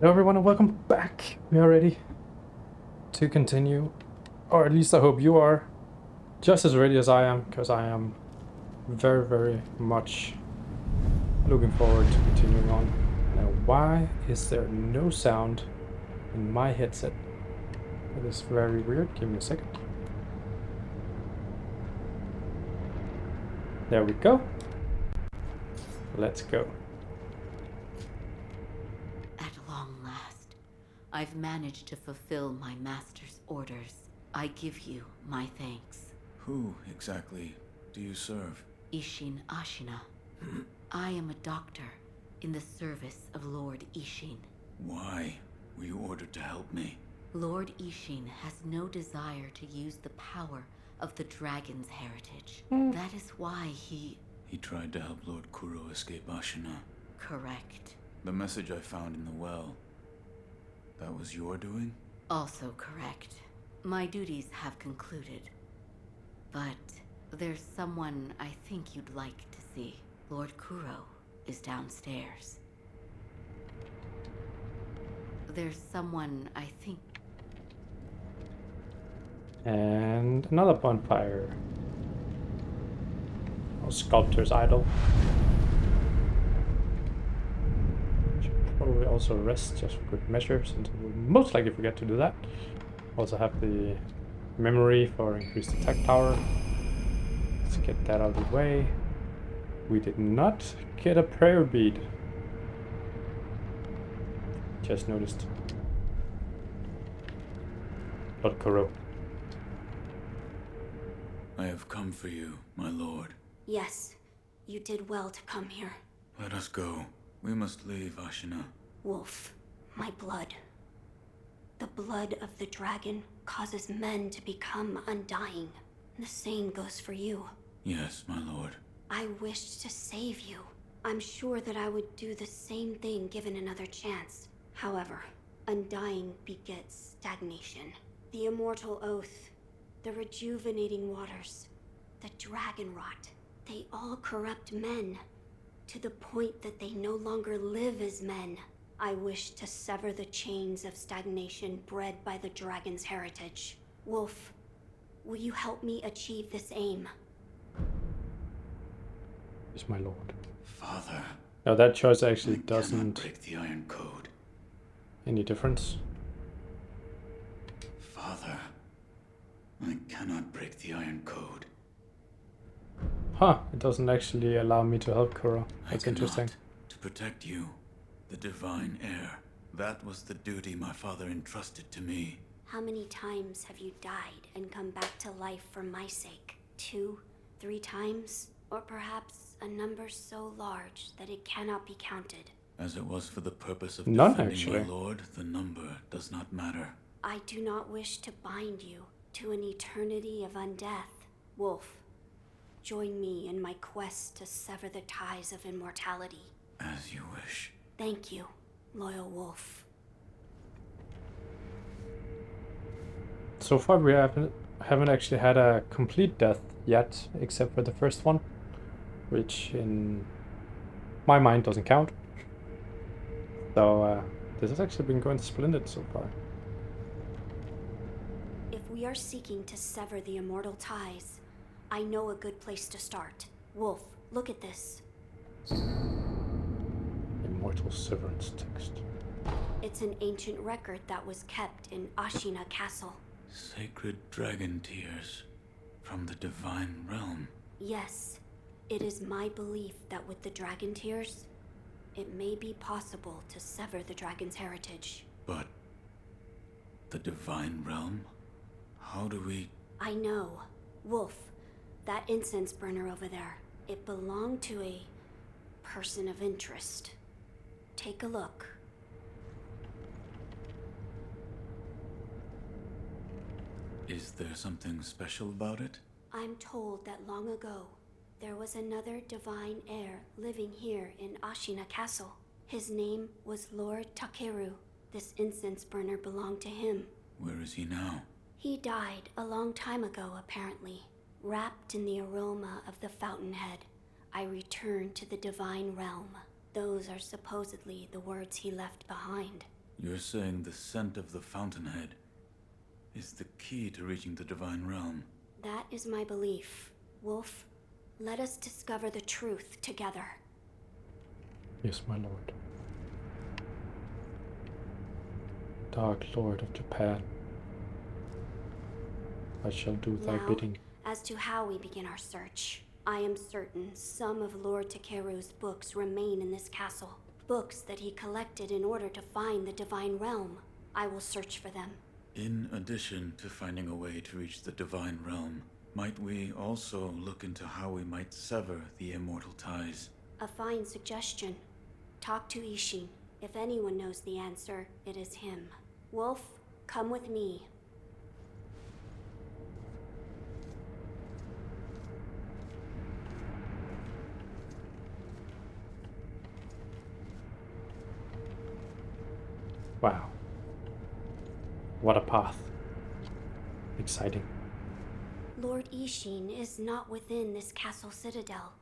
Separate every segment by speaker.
Speaker 1: Hello everyone and welcome back. We are ready to continue, or at least I hope you are just as ready as I am, because I am very much looking forward to continuing on. Now, why is there no sound in my headset? That is very weird. Give me a second. There we go. Let's go.
Speaker 2: At long last, I've managed to fulfill my master's orders. I give you my thanks.
Speaker 3: Who exactly do you serve?
Speaker 2: Ishin Ashina. I am a doctor in the service of Lord Ishin.
Speaker 3: Why were you ordered to help me?
Speaker 2: Lord Ishin has no desire to use the power of the dragon's heritage. That is why he...
Speaker 3: He tried to help Lord Kuro escape Ashina.
Speaker 2: Correct.
Speaker 3: The message I found in the well, that was your doing?
Speaker 2: Also correct. My duties have concluded. But there's someone I think you'd like to see. Lord Kuro is downstairs. There's someone I think...
Speaker 1: And another bonfire. Oh, sculptor's idol. Should probably also rest just for good measure, since we'll most likely forget to do that. Also have the memory for increased attack power. Let's get that out of the way. We did not get a prayer bead. Just noticed. Lord Kuro.
Speaker 3: I have come for you, my lord.
Speaker 4: Yes, you did well to come here.
Speaker 3: Let us go. We must leave Ashina.
Speaker 4: Wolf, my blood. The blood of the dragon causes men to become undying. The same goes for you.
Speaker 3: Yes, my lord.
Speaker 4: I wished to save you. I'm sure that I would do the same thing given another chance. However, undying begets stagnation. The immortal oath, the rejuvenating waters, the dragon rot, they all corrupt men to the point that they no longer live as men. I wish to sever the chains of stagnation bred by the dragon's heritage. Wolf, will you help me achieve this aim?
Speaker 1: Is my lord.
Speaker 3: Father.
Speaker 1: Now that choice actually
Speaker 3: I cannot
Speaker 1: doesn't
Speaker 3: break the Iron Code.
Speaker 1: any difference.
Speaker 3: Father. I cannot break the Iron Code.
Speaker 1: Huh, it doesn't actually allow me to help Kuro. That's
Speaker 3: I cannot.
Speaker 1: interesting.
Speaker 3: To protect you, the divine heir. That was the duty my father entrusted to me.
Speaker 4: How many times have you died and come back to life for my sake? 2, 3 times? Or perhaps a number so large that it cannot be counted?
Speaker 3: As it was for the purpose of
Speaker 1: None,
Speaker 3: defending
Speaker 1: actually.
Speaker 3: my lord, the number does not matter.
Speaker 4: I do not wish to bind you to an eternity of undeath. Wolf, join me in my quest to sever the ties of immortality.
Speaker 3: As you wish.
Speaker 4: Thank you, loyal wolf.
Speaker 1: So far we haven't actually had a complete death yet, except for the first one, which in my mind doesn't count. So this has actually been going splendid so far.
Speaker 4: If we are seeking to sever the immortal ties, I know a good place to start. Wolf, look at this.
Speaker 1: Immortal Severance text.
Speaker 4: It's an ancient record that was kept in Ashina Castle.
Speaker 3: Sacred dragon tears from the divine realm.
Speaker 4: Yes, it is my belief that with the dragon tears, it may be possible to sever the dragon's heritage.
Speaker 3: But the divine realm? How do we...
Speaker 4: I know. Wolf, that incense burner over there, it belonged to a person of interest. Take a look.
Speaker 3: Is there something special about it?
Speaker 4: I'm told that long ago, there was another divine heir living here in Ashina Castle. His name was Lord Takeru. This incense burner belonged to him.
Speaker 3: Where is he now?
Speaker 4: He died a long time ago, apparently. Wrapped in the aroma of the fountainhead, I returned to the divine realm. Those are supposedly the words he left behind.
Speaker 3: You're saying the scent of the fountainhead is the key to reaching the Divine Realm?
Speaker 4: That is my belief. Wolf, let us discover the truth together.
Speaker 1: Yes, my lord. Dark Lord of Japan, I shall do thy
Speaker 4: Now,
Speaker 1: bidding.
Speaker 4: as to how we begin our search, I am certain some of Lord Takeru's books remain in this castle. Books that he collected in order to find the Divine Realm. I will search for them.
Speaker 3: In addition to finding a way to reach the Divine Realm, might we also look into how we might sever the immortal ties?
Speaker 4: A fine suggestion. Talk to Ishin. If anyone knows the answer, it is him. Wolf, come with me.
Speaker 1: Wow. What a path. Exciting.
Speaker 4: Lord Ishin is not within this castle citadel.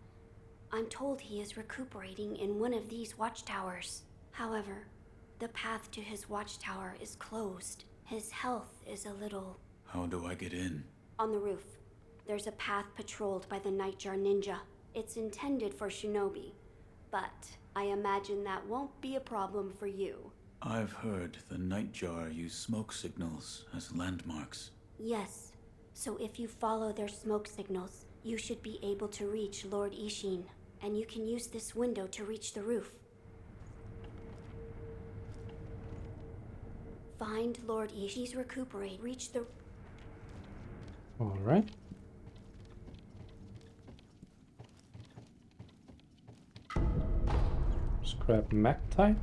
Speaker 4: I'm told he is recuperating in one of these watchtowers. However, the path to his watchtower is closed. His health is a little...
Speaker 3: How do I get in?
Speaker 4: On the roof, there's a path patrolled by the Nightjar Ninja. It's intended for shinobi, but I imagine that won't be a problem for you.
Speaker 3: I've heard the Nightjar use smoke signals as landmarks.
Speaker 4: Yes, so if you follow their smoke signals, you should be able to reach Lord Ishin, and you can use this window to reach the roof. Find Lord Ishi's recuperate, reach the...
Speaker 1: Alright. Scrap Magtite.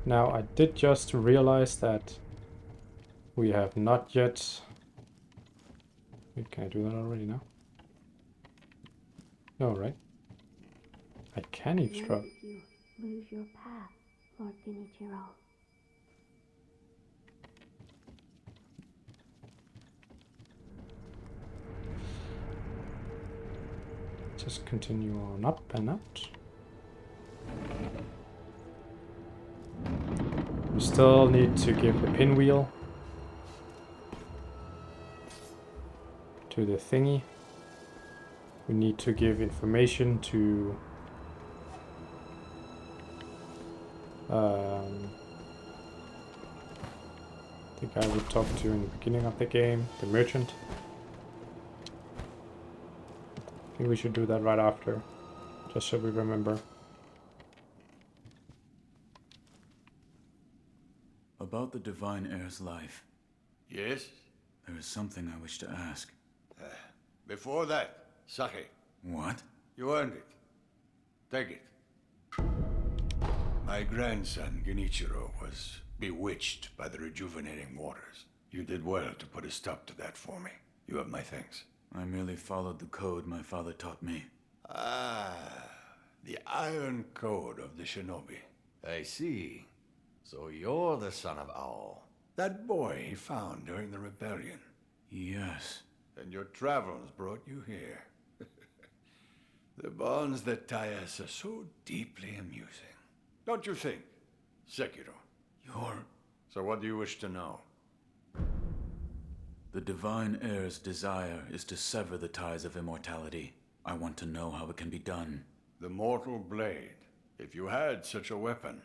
Speaker 1: Now I did just realize that we have not yet... Wait, can I do that already now? No, right? I can eavesdrop.
Speaker 4: You lose your path, Lord Genichiro.
Speaker 1: Just continue on up and out. We still need to give the pinwheel to the thingy. We need to give information to the guy we talked to in the beginning of the game, the merchant. I think we should do that right after, just so we remember.
Speaker 3: About the Divine Heir's life,
Speaker 5: Yes?
Speaker 3: there is something I wish to ask.
Speaker 5: Before that, sake.
Speaker 3: What?
Speaker 5: You earned it. Take it. My grandson, Genichiro, was bewitched by the rejuvenating waters. You did well to put a stop to that for me. You have my thanks.
Speaker 3: I merely followed the code my father taught me.
Speaker 5: Ah, the Iron Code of the Shinobi. I see. So you're the son of Owl. That boy he found during the rebellion.
Speaker 3: Yes.
Speaker 5: And your travels brought you here. The bonds that tie us are so deeply amusing. Don't you think, Sekiro?
Speaker 3: You're...
Speaker 5: So what do you wish to know?
Speaker 3: The Divine Heir's desire is to sever the ties of immortality. I want to know how it can be done.
Speaker 5: The Mortal Blade. If you had such a weapon,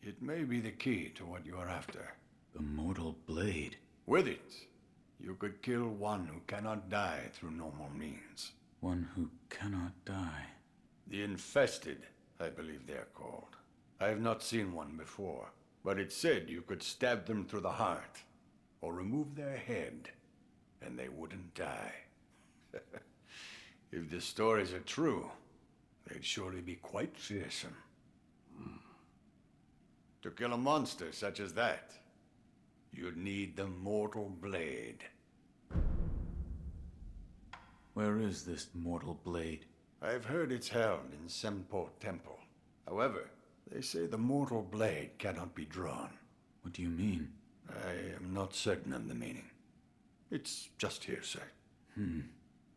Speaker 5: it may be the key to what you are after.
Speaker 3: The Mortal Blade?
Speaker 5: With it, you could kill one who cannot die through normal means.
Speaker 3: One who cannot die.
Speaker 5: The Infested, I believe they're called. I have not seen one before, but it said you could stab them through the heart, or remove their head, and they wouldn't die. If the stories are true, they'd surely be quite fearsome. To kill a monster such as that, you'd need the Mortal Blade.
Speaker 3: Where is this Mortal Blade?
Speaker 5: I've heard it's held in Senpo Temple. However, they say the Mortal Blade cannot be drawn.
Speaker 3: What do you mean?
Speaker 5: I am not certain of the meaning. It's just hearsay.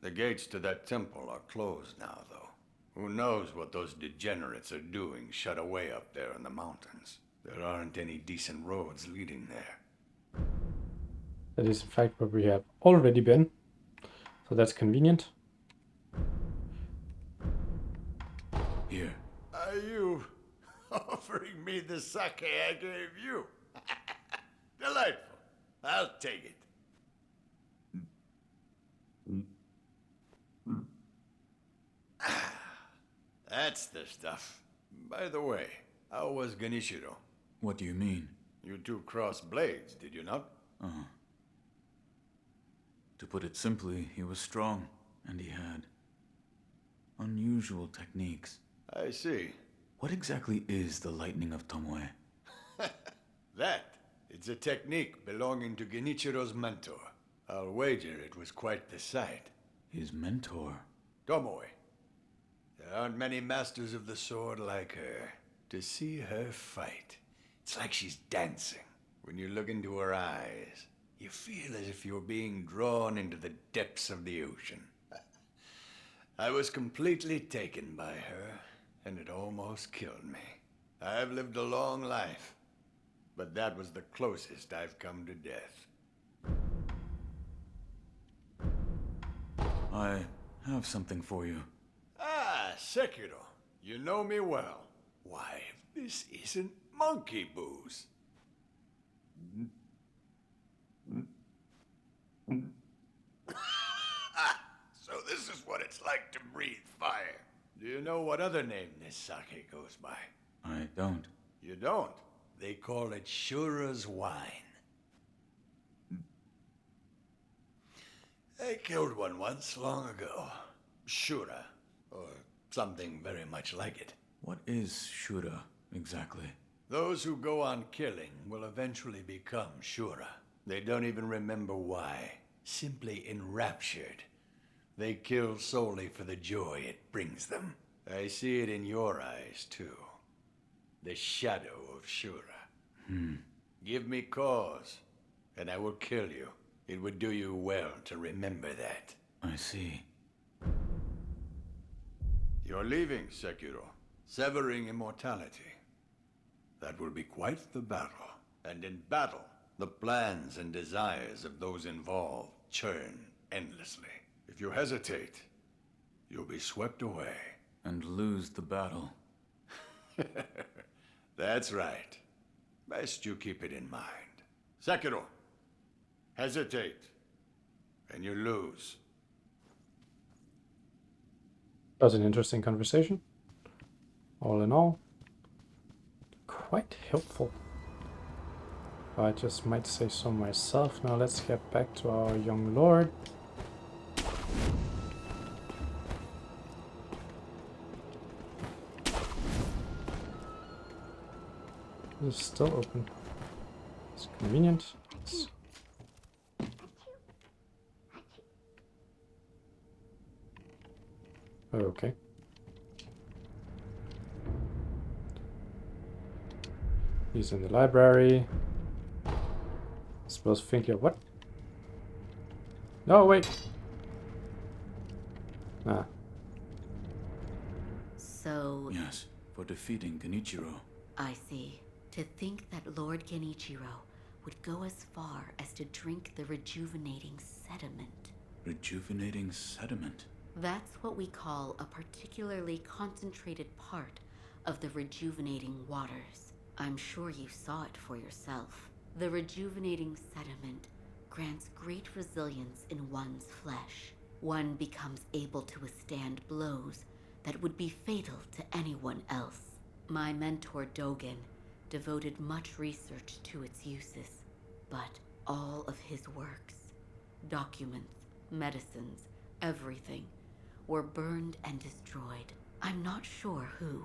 Speaker 5: The gates to that temple are closed now, though. Who knows what those degenerates are doing shut away up there in the mountains? There aren't any decent roads leading there.
Speaker 1: That is in fact where we have already been. So that's convenient.
Speaker 3: Here.
Speaker 5: Are you offering me the sake I gave you? Delightful. I'll take it. That's the stuff. By the way, how was Genichiro?
Speaker 3: What do you mean?
Speaker 5: You two crossed blades, did you not?
Speaker 3: To put it simply, he was strong, and he had unusual techniques.
Speaker 5: I see.
Speaker 3: What exactly is the lightning of Tomoe?
Speaker 5: It's a technique belonging to Genichiro's mentor. I'll wager it was quite the sight.
Speaker 3: His mentor?
Speaker 5: Tomoe. There aren't many masters of the sword like her. To see her fight, it's like she's dancing. When you look into her eyes, you feel as if you're being drawn into the depths of the ocean. I was completely taken by her, and it almost killed me. I've lived a long life, but that was the closest I've come to death.
Speaker 3: I have something for you.
Speaker 5: Ah, Sekiro. You know me well. Why, this isn't monkey booze. So this is what it's like to breathe fire. Do you know what other name this sake goes by?
Speaker 3: I don't.
Speaker 5: You don't? They call it Shura's wine. I killed one once, long ago. Shura, or something very much like it.
Speaker 3: What is Shura, exactly?
Speaker 5: Those who go on killing will eventually become Shura. They don't even remember why. Simply enraptured. They kill solely for the joy it brings them. I see it in your eyes, too. The shadow of Shura. Give me cause, and I will kill you. It would do you well to remember that.
Speaker 3: I see.
Speaker 5: You're leaving, Sekiro. Severing immortality. That will be quite the battle. And in battle, the plans and desires of those involved churn endlessly. If you hesitate, you'll be swept away.
Speaker 3: And lose the battle.
Speaker 5: That's right. Best you keep it in mind. Sekiro, hesitate, and you lose.
Speaker 1: That was an interesting conversation. All in all, quite helpful. I just might say so myself. Now let's get back to our young lord. It's still open. It's convenient. Okay. He's in the library. I suppose think of what? No, wait. Ah.
Speaker 2: So,
Speaker 3: Yes, for defeating Genichiro.
Speaker 2: I see. To think that Lord Genichiro would go as far as to drink the rejuvenating sediment.
Speaker 3: Rejuvenating sediment?
Speaker 2: That's what we call a particularly concentrated part of the rejuvenating waters. I'm sure you saw it for yourself. The rejuvenating sediment grants great resilience in one's flesh. One becomes able to withstand blows that would be fatal to anyone else. My mentor Dogen devoted much research to its uses, but all of his works, documents, medicines, everything, were burned and destroyed. I'm not sure who,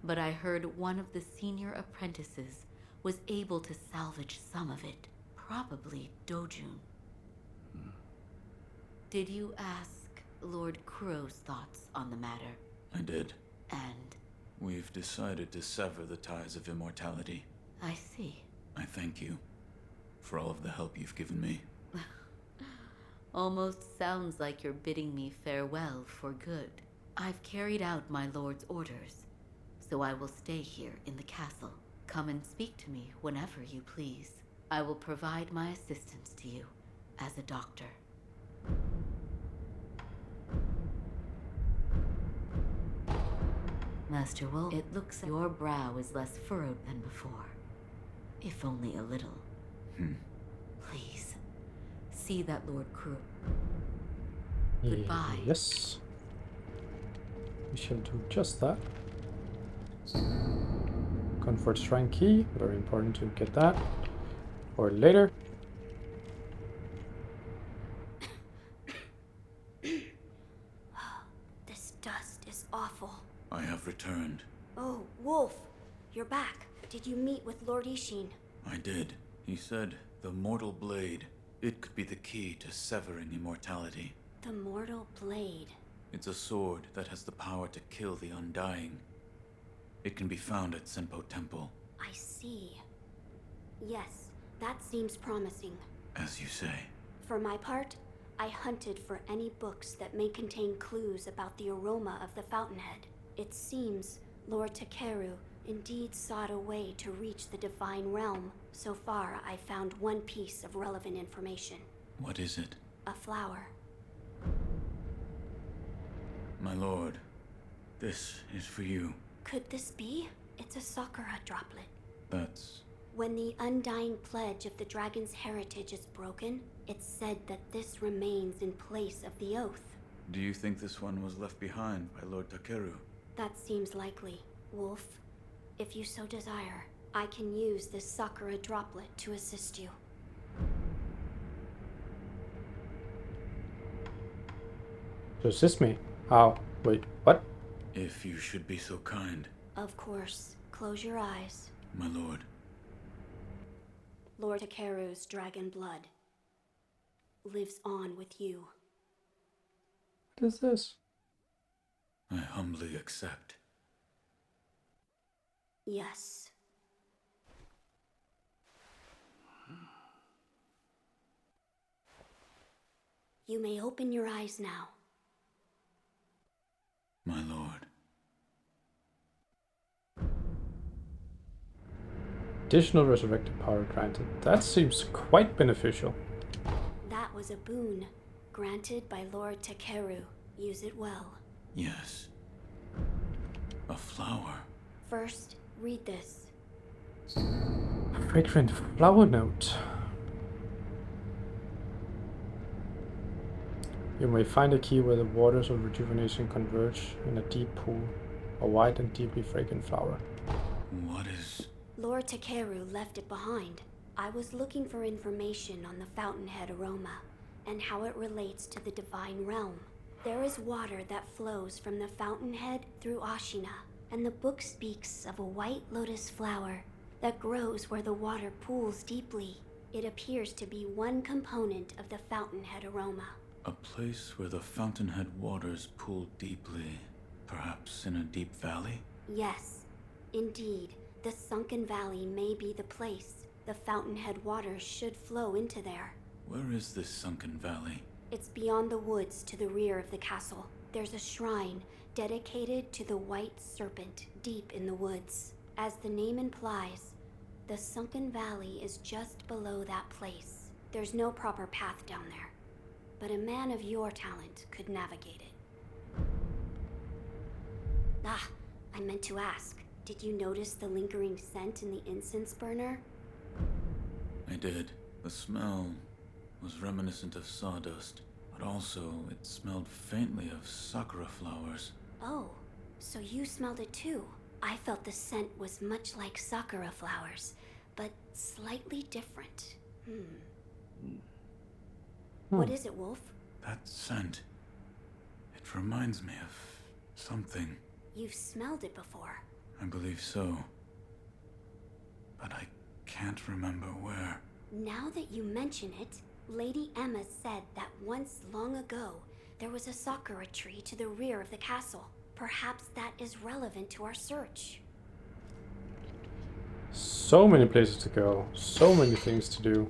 Speaker 2: but I heard one of the senior apprentices was able to salvage some of it, probably Dojun. Did you ask Lord Kuro's thoughts on the matter?
Speaker 3: I did.
Speaker 2: And
Speaker 3: We've decided to sever the ties of immortality.
Speaker 2: I see.
Speaker 3: I thank you for all of the help you've given me.
Speaker 2: Almost sounds like you're bidding me farewell for good. I've carried out my lord's orders, so I will stay here in the castle. Come and speak to me whenever you please. I will provide my assistance to you as a doctor. Master Wolf, it looks like your brow is less furrowed than before. If only a little. Please, see that Lord Crew. Goodbye.
Speaker 1: Yes. We shall do just that. Comfort Shrine Key, very important to get that. Or later.
Speaker 4: This dust is awful.
Speaker 3: I have returned.
Speaker 4: Oh, Wolf, you're back. Did you meet with Lord Ishin?
Speaker 3: I did. He said the mortal blade, it could be the key to severing immortality.
Speaker 4: The mortal blade.
Speaker 3: It's a sword that has the power to kill the undying. It can be found at Senpo Temple.
Speaker 4: I see. Yes, that seems promising.
Speaker 3: As you say.
Speaker 4: For my part, I hunted for any books that may contain clues about the aroma of the fountainhead. It seems Lord Takeru indeed sought a way to reach the divine realm. So far, I found one piece of relevant information.
Speaker 3: What is it?
Speaker 4: A flower.
Speaker 3: My lord, this is for you.
Speaker 4: Could this be? It's a Sakura droplet.
Speaker 3: That's...
Speaker 4: When the undying pledge of the dragon's heritage is broken, it's said that this remains in place of the oath.
Speaker 3: Do you think this one was left behind by Lord Takeru?
Speaker 4: That seems likely. Wolf, if you so desire, I can use this Sakura droplet to assist you.
Speaker 1: To assist me? How? Wait, what?
Speaker 3: If you should be so kind,
Speaker 4: Of course. Close your eyes.
Speaker 3: my lord.
Speaker 4: Lord Takeru's dragon blood lives on with you.
Speaker 1: What is this?
Speaker 3: I humbly accept.
Speaker 4: Yes. You may open your eyes now.
Speaker 3: My lord.
Speaker 1: Additional resurrected power granted. That seems quite beneficial.
Speaker 4: That was a boon granted by Lord Takeru. Use it well.
Speaker 3: Yes. A flower.
Speaker 4: First, read this.
Speaker 1: Fragrant flower note. You may find a key where the waters of rejuvenation converge in a deep pool, a white and deeply fragrant flower.
Speaker 3: What is...
Speaker 4: Lord Takeru left it behind. I was looking for information on the fountainhead aroma and how it relates to the divine realm. There is water that flows from the fountainhead through Ashina, and the book speaks of a white lotus flower that grows where the water pools deeply. It appears to be one component of the fountainhead aroma.
Speaker 3: A place where the fountainhead waters pool deeply, perhaps in a deep valley?
Speaker 4: Yes, indeed. The sunken valley may be the place. The fountainhead waters should flow into there.
Speaker 3: Where is this sunken valley?
Speaker 4: It's beyond the woods to the rear of the castle. There's a shrine dedicated to the white serpent deep in the woods. As the name implies, the sunken valley is just below that place. There's no proper path down there, but a man of your talent could navigate it. Ah, I meant to ask. Did you notice the lingering scent in the incense burner?
Speaker 3: I did. The smell was reminiscent of sawdust, but also it smelled faintly of sakura flowers.
Speaker 4: Oh, so you smelled it too. I felt the scent was much like sakura flowers, but slightly different. What is it, Wolf?
Speaker 3: That scent. It reminds me of something.
Speaker 4: You've smelled it before.
Speaker 3: I believe so. But I can't remember where.
Speaker 4: Now that you mention it, Lady Emma said that once long ago, there was a sakura tree to the rear of the castle. Perhaps that is relevant to our search.
Speaker 1: So many places to go, so many things to do.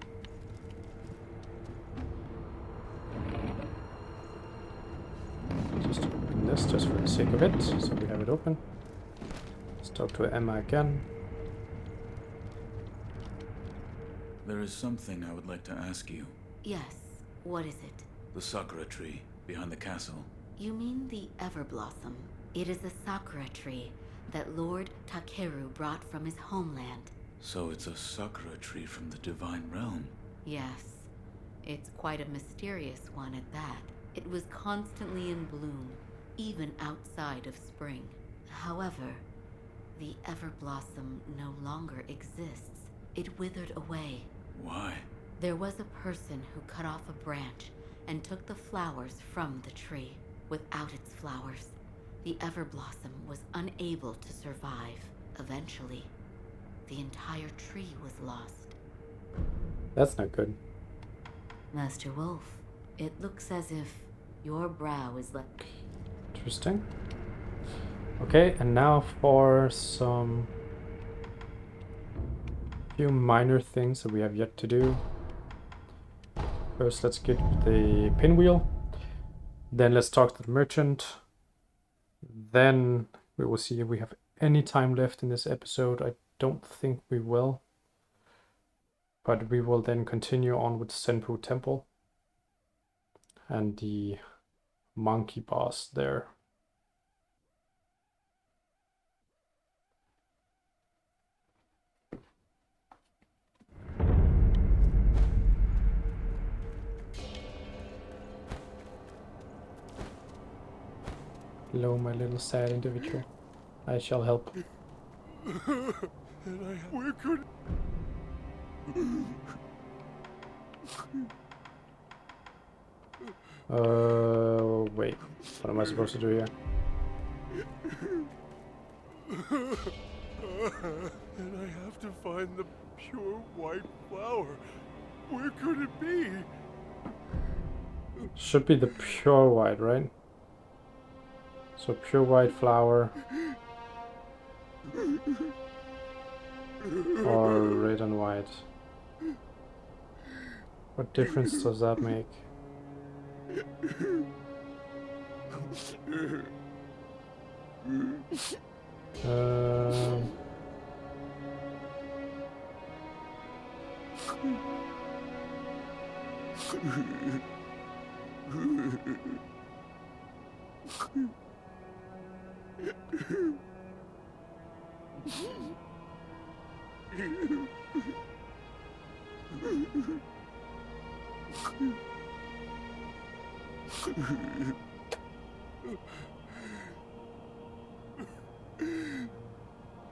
Speaker 1: Just open this just for the sake of it, so we have it open. Let's talk to Emma again.
Speaker 3: There is something I would like to ask you.
Speaker 2: Yes, what is it?
Speaker 3: The sakura tree behind the castle.
Speaker 2: You mean the Everblossom? It is a sakura tree that Lord Takeru brought from his homeland.
Speaker 3: So it's a sakura tree from the divine realm.
Speaker 2: Yes, it's quite a mysterious one at that. It was constantly in bloom, even outside of spring. However, the Everblossom no longer exists. It withered away.
Speaker 3: Why?
Speaker 2: There was a person who cut off a branch and took the flowers from the tree. Without its flowers, the Everblossom was unable to survive. Eventually, the entire tree was lost.
Speaker 1: That's not good.
Speaker 2: Master Wolf, it looks as if your brow is like...
Speaker 1: Interesting. Okay, and now for some few minor things that we have yet to do. First, let's get the pinwheel. Then let's talk to the merchant. Then we will see if we have any time left in this episode. I don't think we will. But we will then continue on with Senpu Temple and the monkey boss there. Hello, my little sad individual. I shall help.
Speaker 5: We could.
Speaker 1: Wait. What am I supposed to do here?
Speaker 5: And I have to find the pure white flower. Where could it be?
Speaker 1: Should be the pure white, right? So pure white flower. Or red and white. What difference does that make? Um,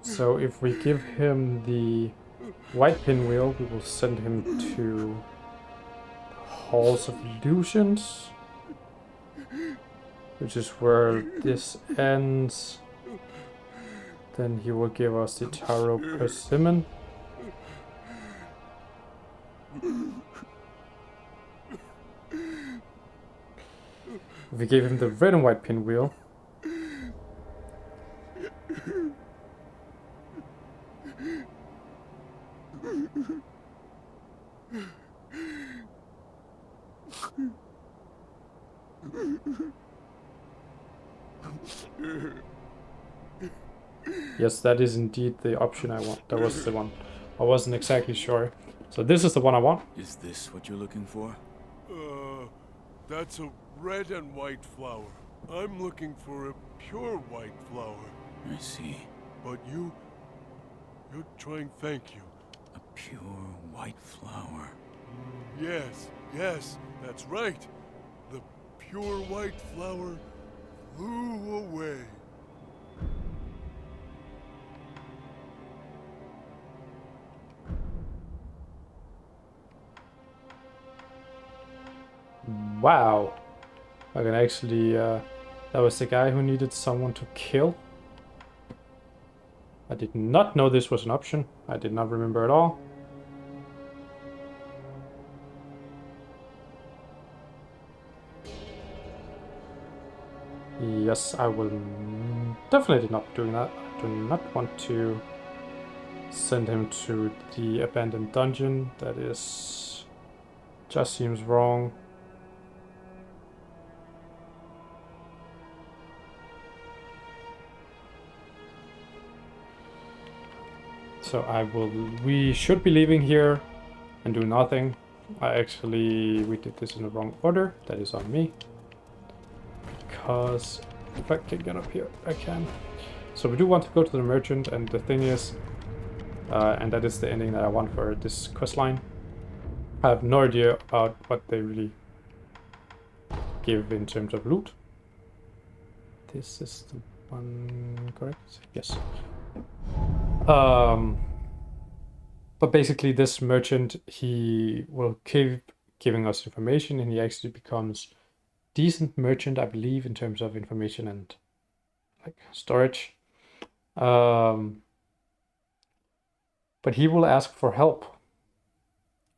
Speaker 1: So if we give him the white pinwheel, we will send him to Halls of Illusions, which is where this ends. Then he will give us the Taro Persimmon. If we gave him the red and white pinwheel, yes, that is indeed the option I want. That was the one. I wasn't exactly sure. So this is the one I want.
Speaker 3: Is this what you're looking for?
Speaker 6: That's a red and white flower. I'm looking for a pure white flower.
Speaker 3: I see.
Speaker 6: But you're trying, thank you.
Speaker 3: A pure white flower.
Speaker 6: Yes, that's right. The pure white flower flew away.
Speaker 1: Wow. I can actually, that was the guy who needed someone to kill. I did not know this was an option. I did not remember at all. Yes, I will definitely not doing that. I do not want to send him to the abandoned dungeon. That is, just seems wrong. So we should be leaving here and do nothing. We did this in the wrong order. That is on me. Because if I can get up here, I can. So we do want to go to the merchant, and the thing is, and that is the ending that I want for this quest line. I have no idea about what they really give in terms of loot. This is the one, correct? Yes. But basically this merchant, he will keep giving us information, and he actually becomes decent merchant, I believe, in terms of information and like storage. But he will ask for help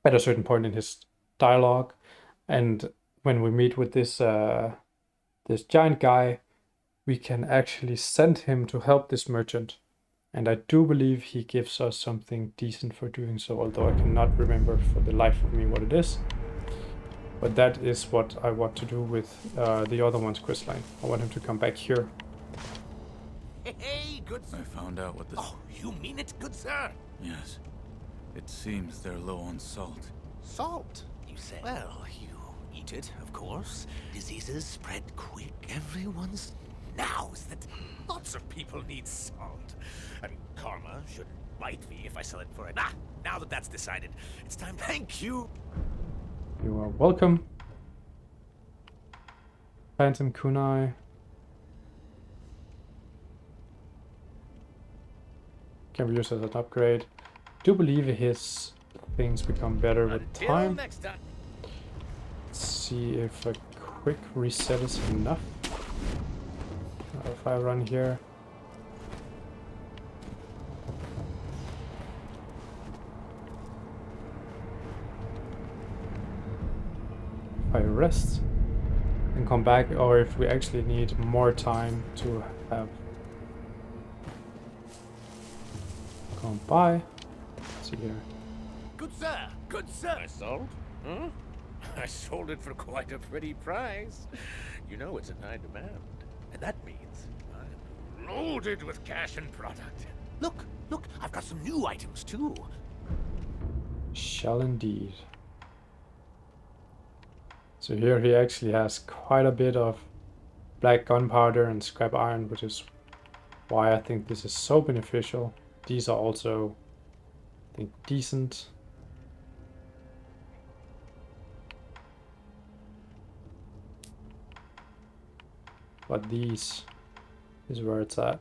Speaker 1: at a certain point in his dialogue, and when we meet with this this giant guy, we can actually send him to help this merchant. And I do believe he gives us something decent for doing so, although I cannot remember for the life of me what it is. But that is what I want to do with the other one's quest line. I want him to come back here.
Speaker 7: Hey, good sir.
Speaker 3: I found out what this...
Speaker 7: Oh, you mean it, good sir?
Speaker 3: Yes. It seems they're low on salt.
Speaker 7: Salt, you say? Well, you eat it, of course. Diseases spread quick. Everyone's knows that lots of people need salt. And karma shouldn't bite me if I sell it for it. Ah, now that that's decided, it's time. Thank you.
Speaker 1: You are welcome. Phantom Kunai. Can be used as an upgrade. Do believe his things become better with
Speaker 7: Until
Speaker 1: time.
Speaker 7: next time.
Speaker 1: Let's see if a quick reset is enough. If I run here. If I rest and come back, or if we actually need more time to have gone by. Let's see here.
Speaker 7: Good sir, good sir. I sold? Huh? I sold it for quite a pretty price. You know it's in high demand. And that means I'm loaded with cash and product. Look, look, I've got some new items too.
Speaker 1: Shall indeed. So here he actually has quite a bit of black gunpowder and scrap iron, which is why I think this is so beneficial. These are also, I think, decent. But these is where it's at.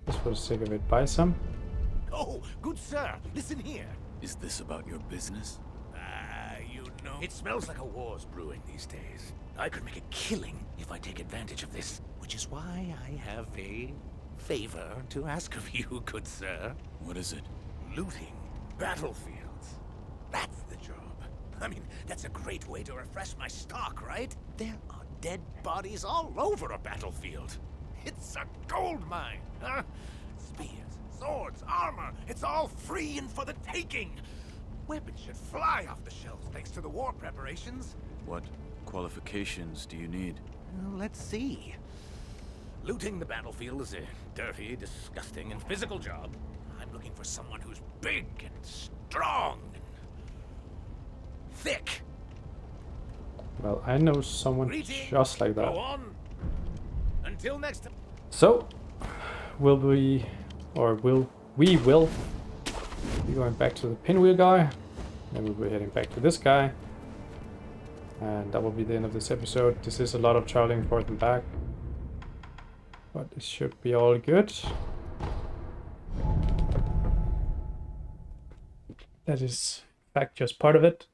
Speaker 1: Just for the sake of it, buy some.
Speaker 7: Oh, good sir, listen here.
Speaker 3: Is this about your business?
Speaker 7: You know. It smells like a war's brewing these days. I could make a killing if I take advantage of this, which is why I have a favor to ask of you, good sir.
Speaker 3: What is it?
Speaker 7: Looting battlefields. That's the job. I mean, that's a great way to refresh my stock, right? There are dead bodies all over a battlefield. It's a gold mine, huh? Spears, swords, armor, it's all free and for the taking. Weapons should fly off the shelves thanks to the war preparations.
Speaker 3: What qualifications do you need?
Speaker 7: Well, let's see. Looting the battlefield is a dirty, disgusting, and physical job. I'm looking for someone who's big and strong and thick.
Speaker 1: Well, I know someone
Speaker 7: Greetings.
Speaker 1: just like that.
Speaker 7: Go on. Until next time.
Speaker 1: So, we will be going back to the pinwheel guy. Then we'll be heading back to this guy. And that will be the end of this episode. This is a lot of traveling forth and back. But it should be all good. That is, in fact, just part of it.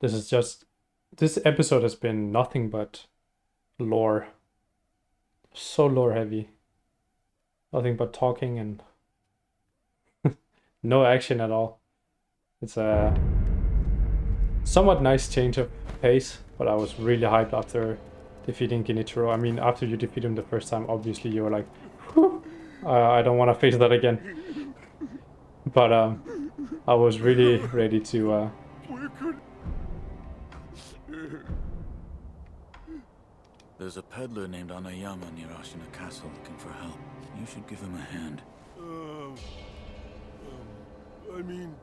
Speaker 1: This episode has been nothing but lore. So lore heavy. Nothing but talking and no action at all. It's a somewhat nice change of pace, but I was really hyped after defeating Genichiro. I mean, after you defeat him the first time, obviously you were like, whew, I don't want to face that again. But I was really ready to
Speaker 3: There's a peddler named Anayama near Ashina Castle looking for help. You should give him a hand.
Speaker 6: I mean,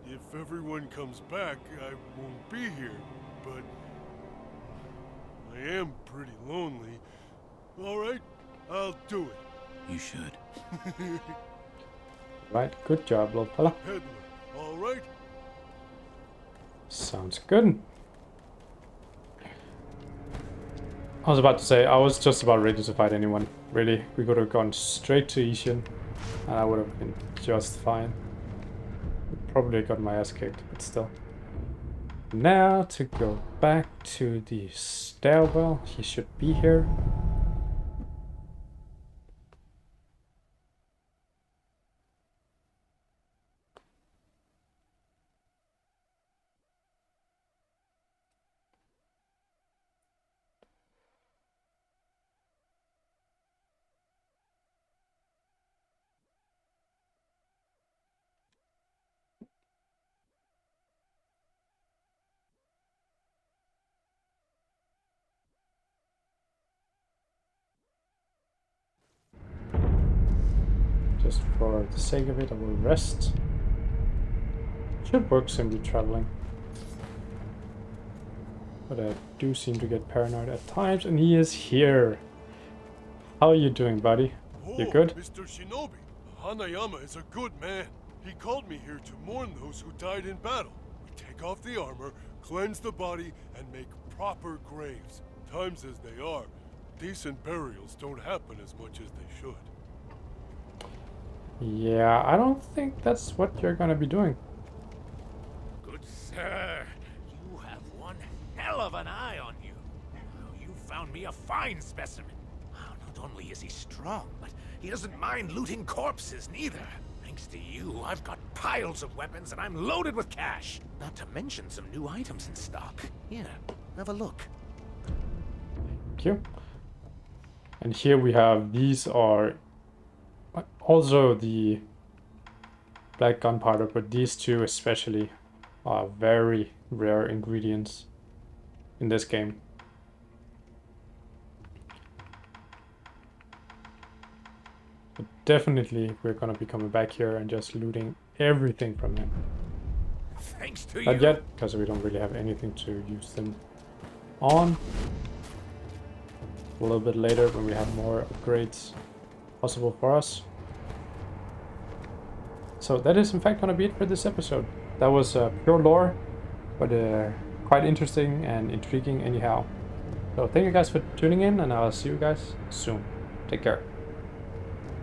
Speaker 6: if everyone comes back, I won't be here, but I am pretty lonely. All right, I'll do it.
Speaker 3: You should.
Speaker 1: Right, good job, little fella.
Speaker 6: Peddler, all right?
Speaker 1: Sounds good. I was about to say, I was just about ready to fight anyone. Really, we could have gone straight to Ishin, and I would have been just fine. Probably got my ass kicked, but still. Now to go back to the stairwell. He should be here. Just for the sake of it, I will rest. Should work simply traveling. But I do seem to get paranoid at times, and he is here. How are you doing, buddy? You good?
Speaker 6: Mr. Shinobi, Hanayama is a good man. He called me here to mourn those who died in battle. We take off the armor, cleanse the body, and make proper graves. Times as they are, decent burials don't happen as much as they should.
Speaker 1: Yeah, I don't think that's what you're gonna be doing.
Speaker 7: Good sir, you have one hell of an eye on you. You found me a fine specimen. Not only is he strong, but he doesn't mind looting corpses neither. Thanks to you, I've got piles of weapons and I'm loaded with cash. Not to mention some new items in stock. Here, have a look.
Speaker 1: Thank you. And here we have, these are also the black gunpowder, but these two especially are very rare ingredients in this game. But definitely we're gonna be coming back here and just looting everything from him.
Speaker 7: Thanks to you.
Speaker 1: Not yet, because we don't really have anything to use them on. A little bit later when we have more upgrades possible for us. So that is in fact gonna be it for this episode. That was pure lore, but quite interesting and intriguing anyhow. So thank you guys for tuning in, and I'll see you guys soon. Take care.